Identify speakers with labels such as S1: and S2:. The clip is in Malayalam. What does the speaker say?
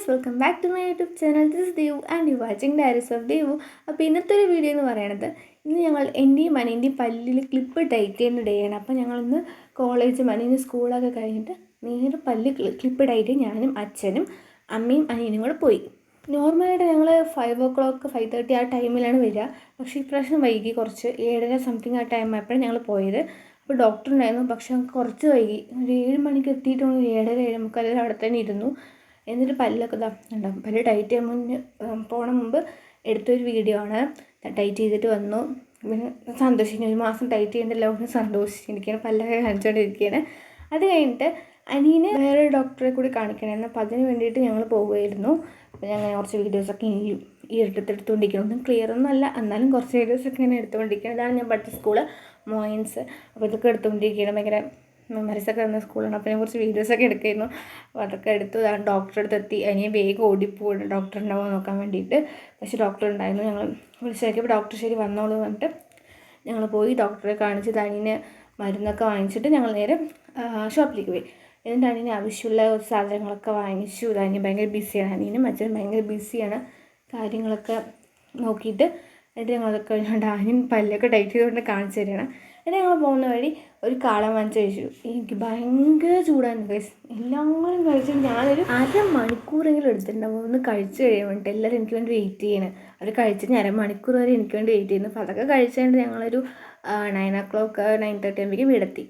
S1: Guys, welcome back to my YouTube channel. This is Devu and you watching diaries of Devu. അപ്പോൾ ഇന്നത്തെ ഒരു വീഡിയോ എന്ന് പറയുന്നത്, ഇന്ന് ഞങ്ങൾ എൻ്റെയും അനിയൻ്റെയും പല്ലിൽ ക്ലിപ്പ് ടൈറ്റ് ചെയ്യുന്ന ഡേ ആണ്. അപ്പോൾ ഞങ്ങളിന്ന് കോളേജും അനിയന് സ്കൂളൊക്കെ കഴിഞ്ഞിട്ട് നേരെ പല്ല് ക്ലിപ്പ് ടൈറ്റ് ഞാനും അച്ഛനും അമ്മയും അനിയനും കൂടെ പോയി. നോർമലായിട്ട് ഞങ്ങൾ 5 o'clock 5:30 ആ ടൈമിലാണ് വരിക. പക്ഷേ ഇപ്രാവശ്യം വൈകി, കുറച്ച് 7:30 സംതിങ് ആ ടൈം ആയപ്പോഴാണ് ഞങ്ങൾ പോയത്. അപ്പോൾ ഡോക്ടർ ഉണ്ടായിരുന്നു, പക്ഷെ ഞങ്ങൾക്ക് കുറച്ച് വൈകി. ഒരു 7 മണിക്ക് എത്തിയിട്ടാണ് 7:30 7:45 അവിടെ തന്നെ ഇരുന്നു. എന്നിട്ട് പല്ലൊക്കെ ഉണ്ടാകും. പല്ല് ടൈറ്റ് ചെയ്യാൻ മുന്നേ പോണ മുമ്പ് എടുത്തൊരു വീഡിയോ ആണ്. ടൈറ്റ് ചെയ്തിട്ട് വന്നു. പിന്നെ സന്തോഷിക്കുന്നു, 1 മാസം ടൈറ്റ് ചെയ്യേണ്ടല്ലോ എന്ന് സന്തോഷിച്ചിരിക്കുകയാണ്, പല്ലൊക്കെ കാണിച്ചുകൊണ്ടിരിക്കുകയാണ്. അത് കഴിഞ്ഞിട്ട് അനിയനെ വേറെ ഡോക്ടറെ കൂടി കാണിക്കണമായിരുന്നു. അപ്പോൾ അതിന് വേണ്ടിയിട്ട് ഞങ്ങൾ പോവുമായിരുന്നു. അപ്പോൾ ഞങ്ങൾ കുറച്ച് വീഡിയോസൊക്കെ ഈ എടുത്തുകൊണ്ടിരിക്കണം. ഒന്നും ക്ലിയർ ഒന്നും അല്ല, എന്നാലും കുറച്ച് വീഡിയോസൊക്കെ ഇങ്ങനെ എടുത്തുകൊണ്ടിരിക്കുകയാണ്. ഇതാണ് ഞാൻ പഠിച്ച സ്കൂള്, മോയിൻസ്. അപ്പോൾ ഇതൊക്കെ എടുത്തുകൊണ്ടിരിക്കുകയാണ്. ഭയങ്കര മെമ്മറീസൊക്കെ വന്ന സ്കൂളാണ്. അപ്പോൾ ഞാൻ കുറച്ച് വീഡിയോസൊക്കെ എടുക്കായിരുന്നു. അപ്പോൾ അതൊക്കെ എടുത്തു. ഡോക്ടറെ അടുത്തെത്തി. അനിയെ വേഗം ഓടിപ്പോയി ഡോക്ടർ ഉണ്ടാവുമോ നോക്കാൻ വേണ്ടിയിട്ട്. പക്ഷേ ഡോക്ടർ ഉണ്ടായിരുന്നു. ഞങ്ങൾ വിളിച്ച് നോക്കിയപ്പോൾ ഡോക്ടർ ശരി വന്നോളൂ പറഞ്ഞിട്ട് ഞങ്ങൾ പോയി ഡോക്ടറെ കാണിച്ചിട്ട് അനിയന് മരുന്നൊക്കെ വാങ്ങിച്ചിട്ട് ഞങ്ങൾ നേരെ ഷോപ്പിലേക്ക് പോയി. എന്നിട്ട് അനിയന് ആവശ്യമുള്ള സാധനങ്ങളൊക്കെ വാങ്ങിച്ചു. അനിയൻ ഭയങ്കര ബിസിയാണ്, അനിയനും അച്ഛനും ഭയങ്കര ബിസിയാണ് കാര്യങ്ങളൊക്കെ നോക്കിയിട്ട്. എന്നിട്ട് ഞങ്ങളതൊക്കെ കഴിഞ്ഞുകൊണ്ട് അനിയൻ പല്ലൊക്കെ ടൈറ്റ് ചെയ്തുകൊണ്ട് കാണിച്ചു തരികയാണ്. എന്നിട്ട് ഞങ്ങൾ പോകുന്ന വഴി ഒരു കാള വാങ്ങിച്ച് കഴിച്ചു. എനിക്ക് ഭയങ്കര ചൂടായിരുന്നു ഗൈസ്. എല്ലാവരും കഴിച്ചിട്ട് ഞാനൊരു 1/2 മണിക്കൂറെങ്കിലും എടുത്തിട്ടുണ്ടാവും ഒന്ന് കഴിച്ച് കഴിയാൻ വേണ്ടിയിട്ട്. എല്ലാവരും എനിക്ക് വേണ്ടി വെയിറ്റ് ചെയ്യണം. അത് കഴിച്ചിട്ട് 1/2 മണിക്കൂർ വരെ എനിക്ക് വേണ്ടി വെയിറ്റ് ചെയ്യുന്നു. അപ്പോൾ അതൊക്കെ കഴിച്ചുകൊണ്ട് ഞങ്ങളൊരു 9 o'clock 9:30 ആകുമ്പോഴേക്കും വീടെത്തി.